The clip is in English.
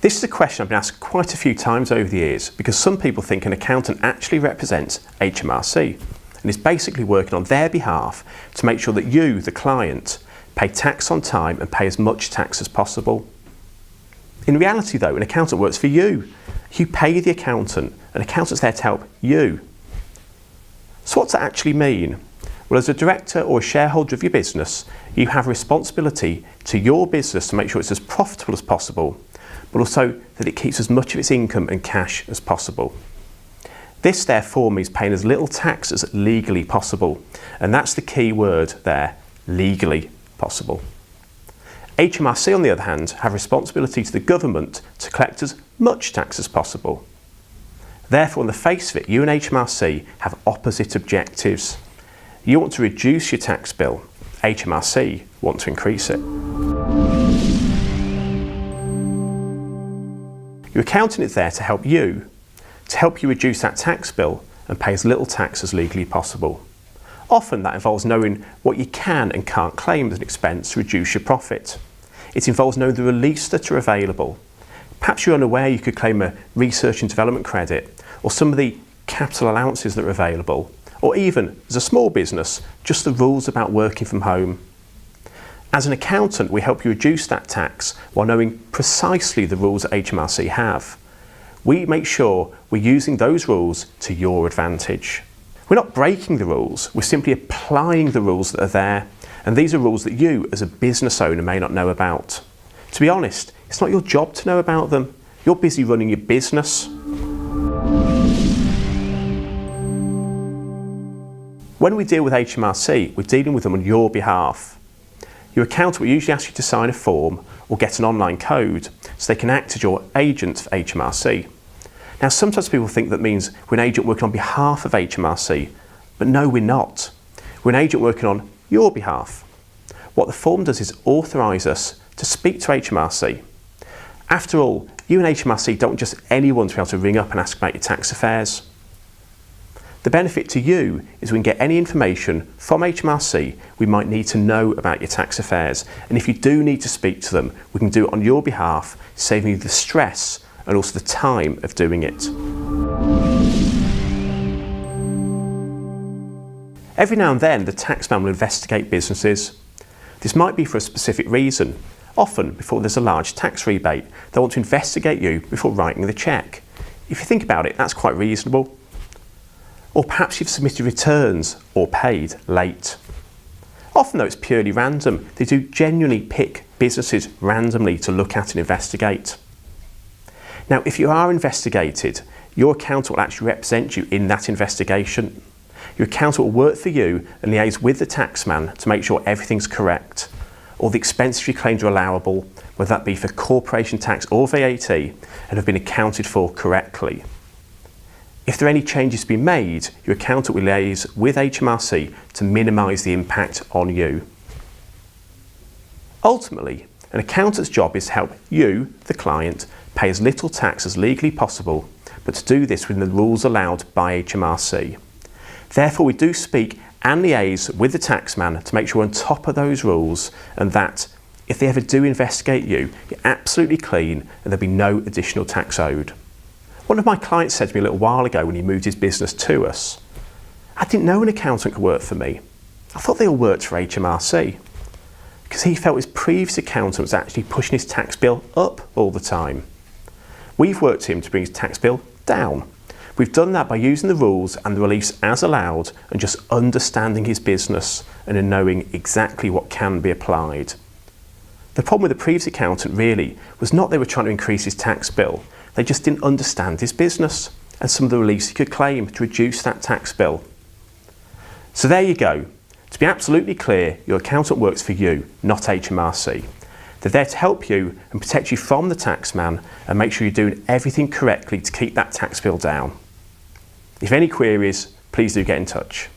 This is a question I've been asked quite a few times over the years because some people think an accountant actually represents HMRC and is basically working on their behalf to make sure that you, the client, pay tax on time and pay as much tax as possible. In reality though, an accountant works for you. You pay the accountant, an accountant's there to help you. So what's that actually mean? Well, as a director or a shareholder of your business, you have a responsibility to your business to make sure it's as profitable as possible, but also that it keeps as much of its income and cash as possible. This therefore means paying as little tax as legally possible, and that's the key word there, legally possible. HMRC, on the other hand, have responsibility to the government to collect as much tax as possible. Therefore, on the face of it, you and HMRC have opposite objectives. You want to reduce your tax bill, HMRC want to increase it. Your accountant is there to help you reduce that tax bill and pay as little tax as legally possible. Often that involves knowing what you can and can't claim as an expense to reduce your profit. It involves knowing the reliefs that are available. Perhaps you're unaware you could claim a research and development credit or some of the capital allowances that are available, or even, as a small business, just the rules about working from home. As an accountant, we help you reduce that tax while knowing precisely the rules that HMRC have. We make sure we're using those rules to your advantage. We're not breaking the rules, we're simply applying the rules that are there, and these are rules that you, as a business owner, may not know about. To be honest, it's not your job to know about them. You're busy running your business. When we deal with HMRC, we're dealing with them on your behalf. Your accountant will usually ask you to sign a form or get an online code so they can act as your agent for HMRC. Now, sometimes people think that means we're an agent working on behalf of HMRC, but no, we're not. We're an agent working on your behalf. What the form does is authorise us to speak to HMRC. After all, you and HMRC don't want just anyone to be able to ring up and ask about your tax affairs. The benefit to you is we can get any information from HMRC we might need to know about your tax affairs, and if you do need to speak to them, we can do it on your behalf, saving you the stress and also the time of doing it. Every now and then, the taxman will investigate businesses. This might be for a specific reason. Often, before there's a large tax rebate, they want to investigate you before writing the cheque. If you think about it, that's quite reasonable. Or perhaps you've submitted returns or paid late. Often though, it's purely random. They do genuinely pick businesses randomly to look at and investigate. Now, if you are investigated, your accountant will actually represent you in that investigation. Your accountant will work for you and liaise with the taxman to make sure everything's correct. All the expenses you claimed are allowable, whether that be for corporation tax or VAT, and have been accounted for correctly. If there are any changes to be made, your accountant will liaise with HMRC to minimise the impact on you. Ultimately, an accountant's job is to help you, the client, pay as little tax as legally possible, but to do this within the rules allowed by HMRC. Therefore, we do speak and liaise with the taxman to make sure we're on top of those rules, and that if they ever do investigate you, you're absolutely clean and there'll be no additional tax owed. One of my clients said to me a little while ago when he moved his business to us, "I didn't know an accountant could work for me. I thought they all worked for HMRC." Because he felt his previous accountant was actually pushing his tax bill up all the time. We've worked with him to bring his tax bill down. We've done that by using the rules and the reliefs as allowed and just understanding his business and in knowing exactly what can be applied. The problem with the previous accountant really was not they were trying to increase his tax bill, they just didn't understand his business and some of the reliefs he could claim to reduce that tax bill. So there you go. To be absolutely clear, your accountant works for you, not HMRC. They're there to help you and protect you from the taxman and make sure you're doing everything correctly to keep that tax bill down. If any queries, please do get in touch.